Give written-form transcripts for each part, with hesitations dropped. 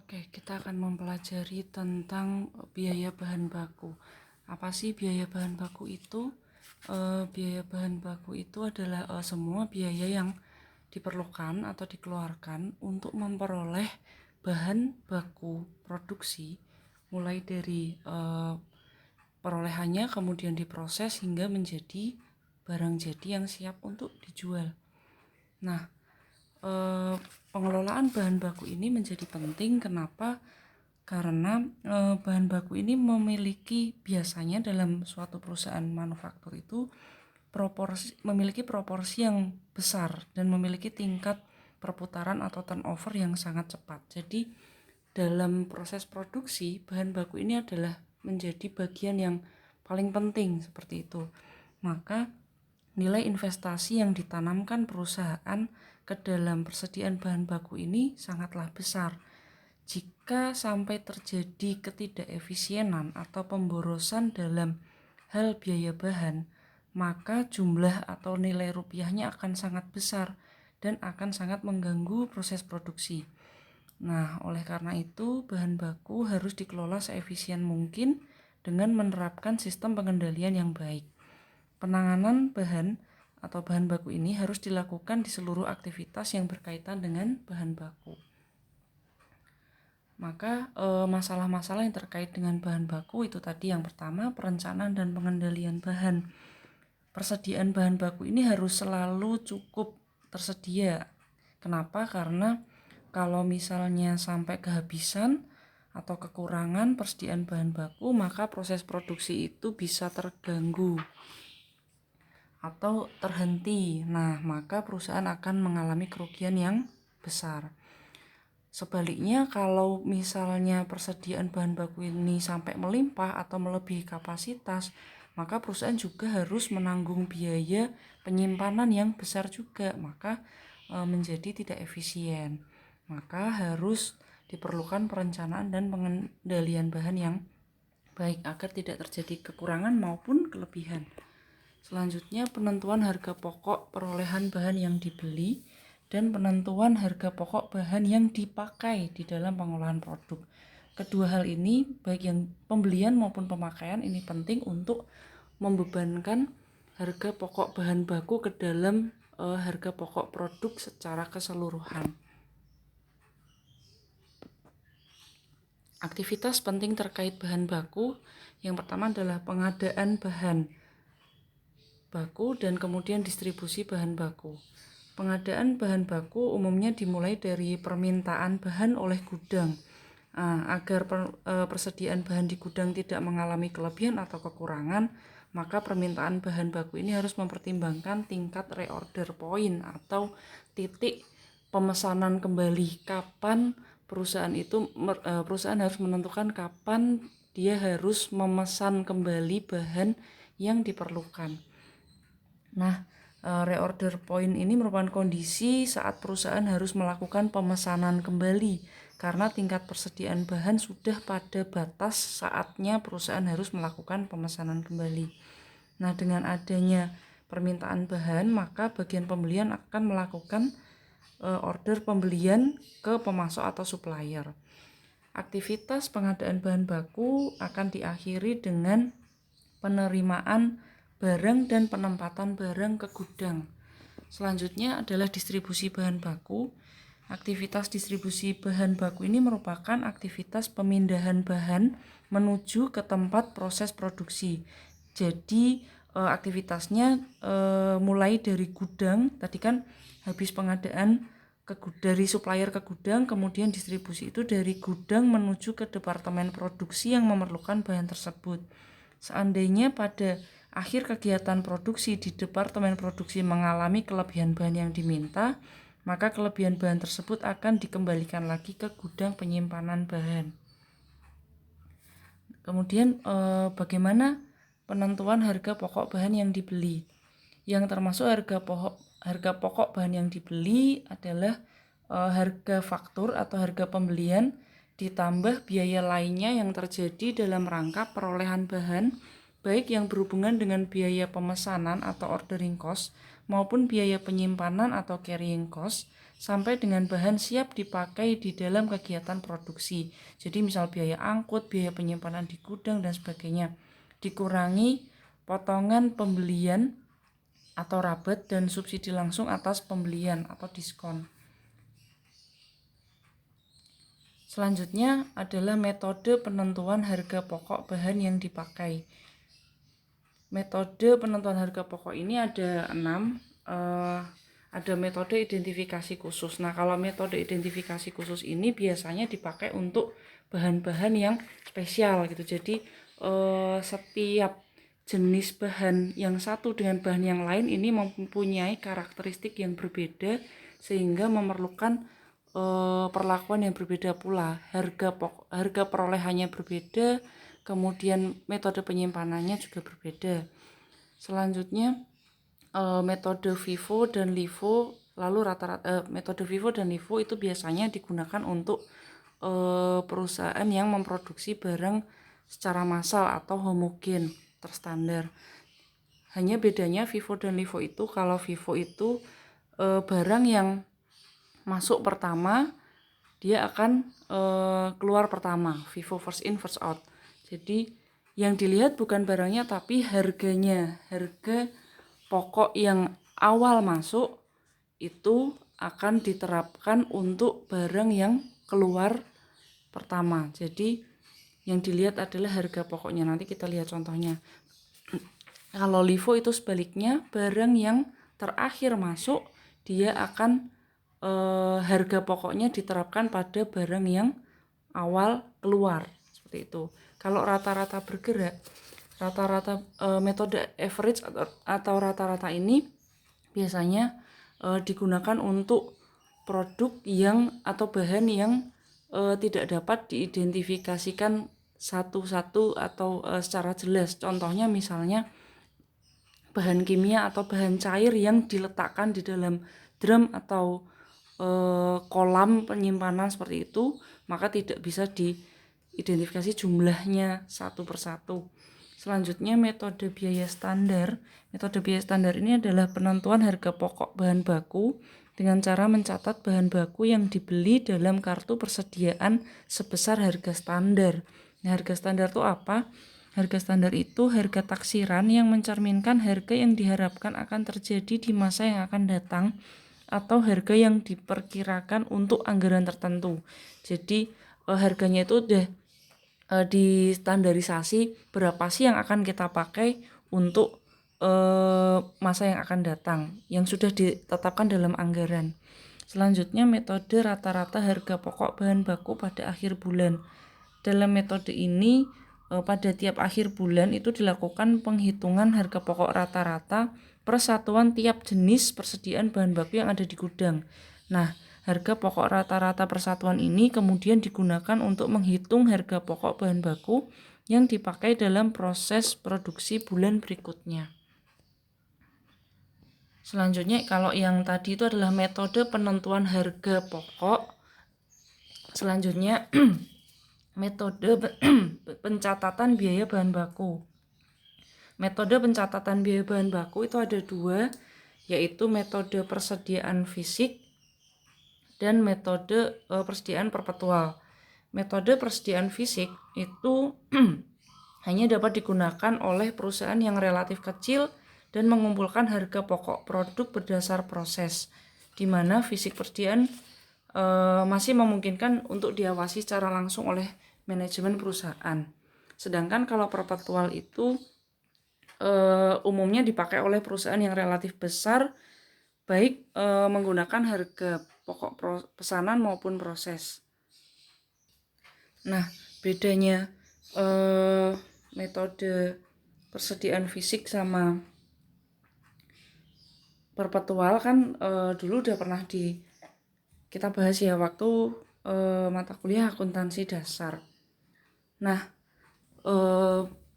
Oke, kita akan mempelajari tentang biaya bahan baku. Apa sih biaya bahan baku itu? Biaya bahan baku itu adalah semua biaya yang diperlukan atau dikeluarkan untuk memperoleh bahan baku produksi, mulai dari perolehannya, kemudian diproses hingga menjadi barang jadi yang siap untuk dijual. Nah, pengelolaan bahan baku ini menjadi penting. Kenapa? Karena bahan baku ini biasanya dalam suatu perusahaan manufaktur itu memiliki proporsi yang besar dan memiliki tingkat perputaran atau turnover yang sangat cepat. Jadi dalam proses produksi bahan baku ini adalah menjadi bagian yang paling penting seperti itu. Maka nilai investasi yang ditanamkan perusahaan ke dalam persediaan bahan baku ini sangatlah besar. Jika sampai terjadi ketidakefisienan atau pemborosan dalam hal biaya bahan, maka jumlah atau nilai rupiahnya akan sangat besar dan akan sangat mengganggu proses produksi. Nah, oleh karena itu, bahan baku harus dikelola seefisien mungkin dengan menerapkan sistem pengendalian yang baik. Penanganan bahan atau bahan baku ini harus dilakukan di seluruh aktivitas yang berkaitan dengan bahan baku. Maka masalah-masalah yang terkait dengan bahan baku itu tadi, yang pertama perencanaan dan pengendalian bahan. Persediaan bahan baku ini harus selalu cukup tersedia. Kenapa? Karena kalau misalnya sampai kehabisan atau kekurangan persediaan bahan baku, maka proses produksi itu bisa terganggu atau terhenti. Nah, maka perusahaan akan mengalami kerugian yang besar. Sebaliknya, kalau misalnya persediaan bahan baku ini sampai melimpah atau melebihi kapasitas, maka perusahaan juga harus menanggung biaya penyimpanan yang besar juga, maka menjadi tidak efisien. Maka harus diperlukan perencanaan dan pengendalian bahan yang baik agar tidak terjadi kekurangan maupun kelebihan. Selanjutnya, penentuan harga pokok perolehan bahan yang dibeli dan penentuan harga pokok bahan yang dipakai di dalam pengolahan produk. Kedua hal ini, baik yang pembelian maupun pemakaian, ini penting untuk membebankan harga pokok bahan baku ke dalam harga pokok produk secara keseluruhan. Aktivitas penting terkait bahan baku, yang pertama adalah pengadaan bahan baku dan kemudian distribusi bahan baku. Pengadaan bahan baku umumnya dimulai dari permintaan bahan oleh gudang. Agar persediaan bahan di gudang tidak mengalami kelebihan atau kekurangan, maka permintaan bahan baku ini harus mempertimbangkan tingkat reorder point atau titik pemesanan kembali. Kapan perusahaan harus menentukan kapan dia harus memesan kembali bahan yang diperlukan. Nah, reorder point ini merupakan kondisi saat perusahaan harus melakukan pemesanan kembali karena tingkat persediaan bahan sudah pada batas saatnya perusahaan harus melakukan pemesanan kembali. Nah, dengan adanya permintaan bahan, maka bagian pembelian akan melakukan order pembelian ke pemasok atau supplier. Aktivitas pengadaan bahan baku akan diakhiri dengan penerimaan barang dan penempatan barang ke gudang. Selanjutnya adalah distribusi bahan baku. Aktivitas distribusi bahan baku ini merupakan aktivitas pemindahan bahan menuju ke tempat proses produksi. Jadi aktivitasnya mulai dari gudang, tadi kan habis pengadaan dari supplier ke gudang, kemudian distribusi itu dari gudang menuju ke departemen produksi yang memerlukan bahan tersebut. Seandainya pada akhir kegiatan produksi di departemen produksi mengalami kelebihan bahan yang diminta, maka kelebihan bahan tersebut akan dikembalikan lagi ke gudang penyimpanan bahan. Kemudian bagaimana penentuan harga pokok bahan yang dibeli? Yang termasuk harga pokok bahan yang dibeli adalah harga faktur atau harga pembelian ditambah biaya lainnya yang terjadi dalam rangka perolehan bahan, baik yang berhubungan dengan biaya pemesanan atau ordering cost maupun biaya penyimpanan atau carrying cost, sampai dengan bahan siap dipakai di dalam kegiatan produksi. Jadi misal biaya angkut, biaya penyimpanan di gudang dan sebagainya. Dikurangi potongan pembelian atau rabat dan subsidi langsung atas pembelian atau diskon. Selanjutnya adalah metode penentuan harga pokok bahan yang dipakai. Metode penentuan harga pokok ini ada 6. Ada metode identifikasi khusus. Nah, kalau metode identifikasi khusus ini biasanya dipakai untuk bahan-bahan yang spesial gitu. Jadi setiap jenis bahan yang satu dengan bahan yang lain ini mempunyai karakteristik yang berbeda sehingga memerlukan perlakuan yang berbeda pula. Harga perolehannya berbeda, kemudian metode penyimpanannya juga berbeda. Selanjutnya metode FIFO dan LIFO, lalu metode FIFO dan LIFO itu biasanya digunakan untuk perusahaan yang memproduksi barang secara massal atau homogen terstandar. Hanya bedanya FIFO dan LIFO itu, kalau FIFO itu barang yang masuk pertama dia akan keluar pertama, FIFO first in first out. Jadi yang dilihat bukan barangnya tapi harganya. Harga pokok yang awal masuk itu akan diterapkan untuk barang yang keluar pertama. Jadi yang dilihat adalah harga pokoknya. Nanti kita lihat contohnya. Kalau LIFO itu sebaliknya, barang yang terakhir masuk dia akan harga pokoknya diterapkan pada barang yang awal keluar, seperti itu. Kalau rata-rata bergerak, metode average atau rata-rata ini biasanya digunakan untuk produk yang atau bahan yang tidak dapat diidentifikasikan satu-satu atau secara jelas. Contohnya misalnya bahan kimia atau bahan cair yang diletakkan di dalam drum atau kolam penyimpanan seperti itu, maka tidak bisa diidentifikasi jumlahnya satu persatu. Selanjutnya metode biaya standar. Metode biaya standar ini adalah penentuan harga pokok bahan baku dengan cara mencatat bahan baku yang dibeli dalam kartu persediaan sebesar harga standar. Nah, harga standar itu apa? Harga standar itu harga taksiran yang mencerminkan harga yang diharapkan akan terjadi di masa yang akan datang atau harga yang diperkirakan untuk anggaran tertentu. Jadi harganya itu udah distandarisasi berapa sih yang akan kita pakai untuk masa yang akan datang yang sudah ditetapkan dalam anggaran. Selanjutnya metode rata-rata harga pokok bahan baku pada akhir bulan. Dalam metode ini pada tiap akhir bulan itu dilakukan penghitungan harga pokok rata-rata persatuan tiap jenis persediaan bahan baku yang ada di gudang. Nah, harga pokok rata-rata persatuan ini kemudian digunakan untuk menghitung harga pokok bahan baku yang dipakai dalam proses produksi bulan berikutnya. Selanjutnya kalau yang tadi itu adalah metode penentuan harga pokok. Selanjutnya metode pencatatan biaya bahan baku. Metode pencatatan biaya bahan baku itu ada 2, yaitu metode persediaan fisik dan metode persediaan perpetual. Metode persediaan fisik itu hanya dapat digunakan oleh perusahaan yang relatif kecil dan mengumpulkan harga pokok produk berdasar proses, di mana fisik persediaan masih memungkinkan untuk diawasi secara langsung oleh manajemen perusahaan. Sedangkan kalau perpetual itu umumnya dipakai oleh perusahaan yang relatif besar, baik menggunakan harga pokok pesanan maupun proses. Nah, bedanya metode persediaan fisik sama perpetual kan dulu udah pernah kita bahas ya waktu mata kuliah akuntansi dasar. Nah,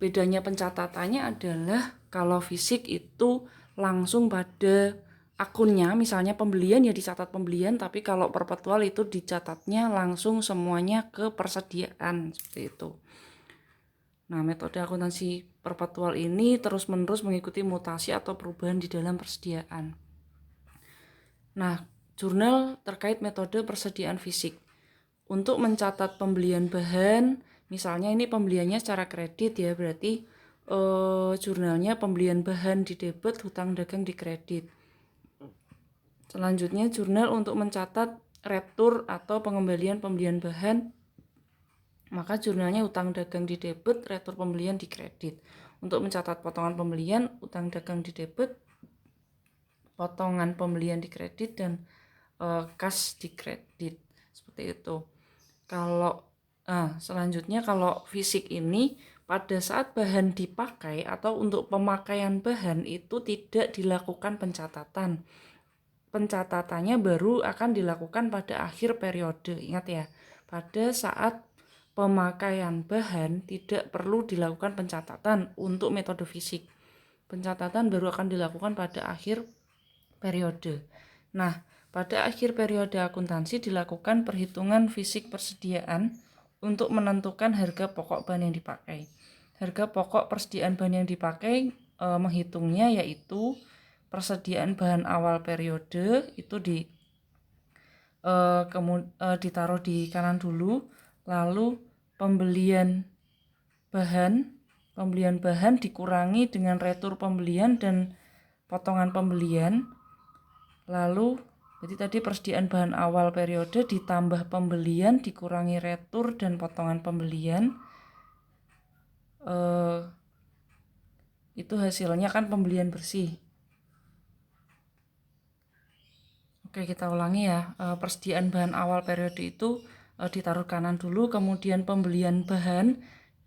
bedanya pencatatannya adalah kalau fisik itu langsung pada akunnya, misalnya pembelian ya dicatat pembelian, tapi kalau perpetual itu dicatatnya langsung semuanya ke persediaan, seperti itu. Nah, metode akuntansi perpetual ini terus-menerus mengikuti mutasi atau perubahan di dalam persediaan. Nah, jurnal terkait metode persediaan fisik. Untuk mencatat pembelian bahan, misalnya ini pembeliannya secara kredit ya, berarti jurnalnya pembelian bahan di debit, hutang dagang di kredit. Selanjutnya jurnal untuk mencatat retur atau pengembalian pembelian bahan, maka jurnalnya hutang dagang di debit, retur pembelian di kredit. Untuk mencatat potongan pembelian, hutang dagang di debit, potongan pembelian di kredit, dan kas di kredit. Seperti itu. Selanjutnya kalau fisik ini pada saat bahan dipakai atau untuk pemakaian bahan itu tidak dilakukan pencatatan. Pencatatannya baru akan dilakukan pada akhir periode. Ingat ya, pada saat pemakaian bahan tidak perlu dilakukan pencatatan untuk metode fisik. Pencatatan baru akan dilakukan pada akhir periode. Nah, pada akhir periode akuntansi dilakukan perhitungan fisik persediaan untuk menentukan harga pokok bahan yang dipakai. Harga pokok persediaan bahan yang dipakai menghitungnya yaitu persediaan bahan awal periode itu ditaruh di kanan dulu, lalu pembelian bahan dikurangi dengan retur pembelian dan potongan pembelian. Lalu jadi tadi persediaan bahan awal periode ditambah pembelian dikurangi retur dan potongan pembelian, itu hasilnya kan pembelian bersih. Oke, kita ulangi ya. Persediaan bahan awal periode itu ditaruh kanan dulu, kemudian pembelian bahan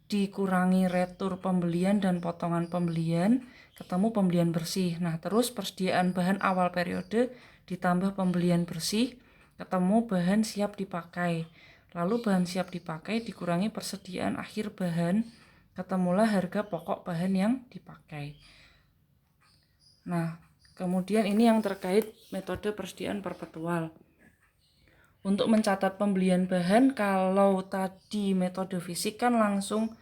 dikurangi retur pembelian dan potongan pembelian, ketemu pembelian bersih. Nah, terus persediaan bahan awal periode ditambah pembelian bersih, ketemu bahan siap dipakai. Lalu bahan siap dipakai dikurangi persediaan akhir bahan, ketemulah harga pokok bahan yang dipakai. Nah, kemudian ini yang terkait metode persediaan perpetual. Untuk mencatat pembelian bahan, kalau tadi metode fisik kan langsung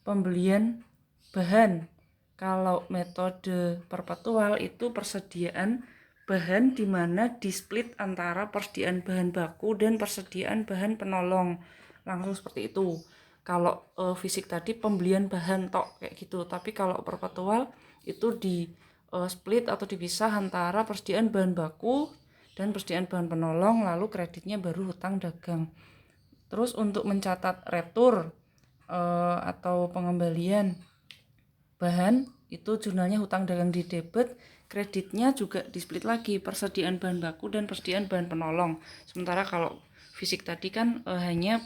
pembelian bahan. Kalau metode perpetual itu persediaan bahan di mana displit antara persediaan bahan baku dan persediaan bahan penolong. Langsung seperti itu. Kalau fisik tadi pembelian bahan tok kayak gitu. Tapi kalau perpetual itu di split atau dipisah antara persediaan bahan baku dan persediaan bahan penolong, lalu kreditnya baru hutang dagang. Terus untuk mencatat retur atau pengembalian bahan itu jurnalnya hutang dagang di debit, kreditnya juga displit lagi persediaan bahan baku dan persediaan bahan penolong. Sementara kalau fisik tadi kan hanya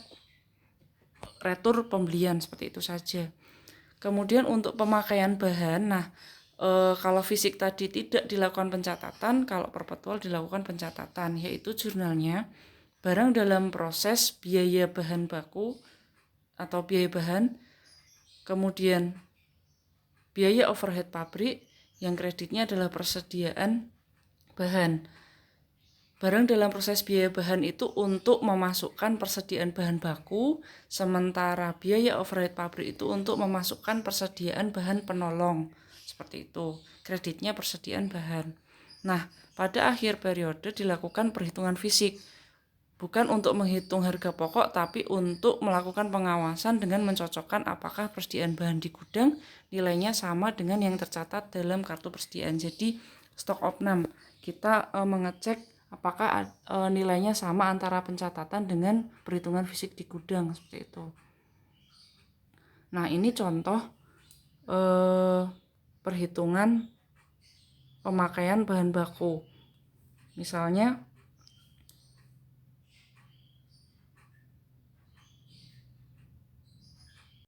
retur pembelian, seperti itu saja. Kemudian untuk pemakaian bahan, nah kalau fisik tadi tidak dilakukan pencatatan, kalau perpetual dilakukan pencatatan, yaitu jurnalnya barang dalam proses biaya bahan baku atau biaya bahan, kemudian biaya overhead pabrik, yang kreditnya adalah persediaan bahan. Barang dalam proses biaya bahan itu untuk memasukkan persediaan bahan baku, sementara biaya overhead pabrik itu untuk memasukkan persediaan bahan penolong. Seperti itu, kreditnya persediaan bahan. Nah, pada akhir periode dilakukan perhitungan fisik. Bukan untuk menghitung harga pokok, tapi untuk melakukan pengawasan dengan mencocokkan apakah persediaan bahan di gudang nilainya sama dengan yang tercatat dalam kartu persediaan. Jadi stok opnam, kita mengecek apakah nilainya sama antara pencatatan dengan perhitungan fisik di gudang, seperti itu. Nah, ini contoh perhitungan pemakaian bahan baku. Misalnya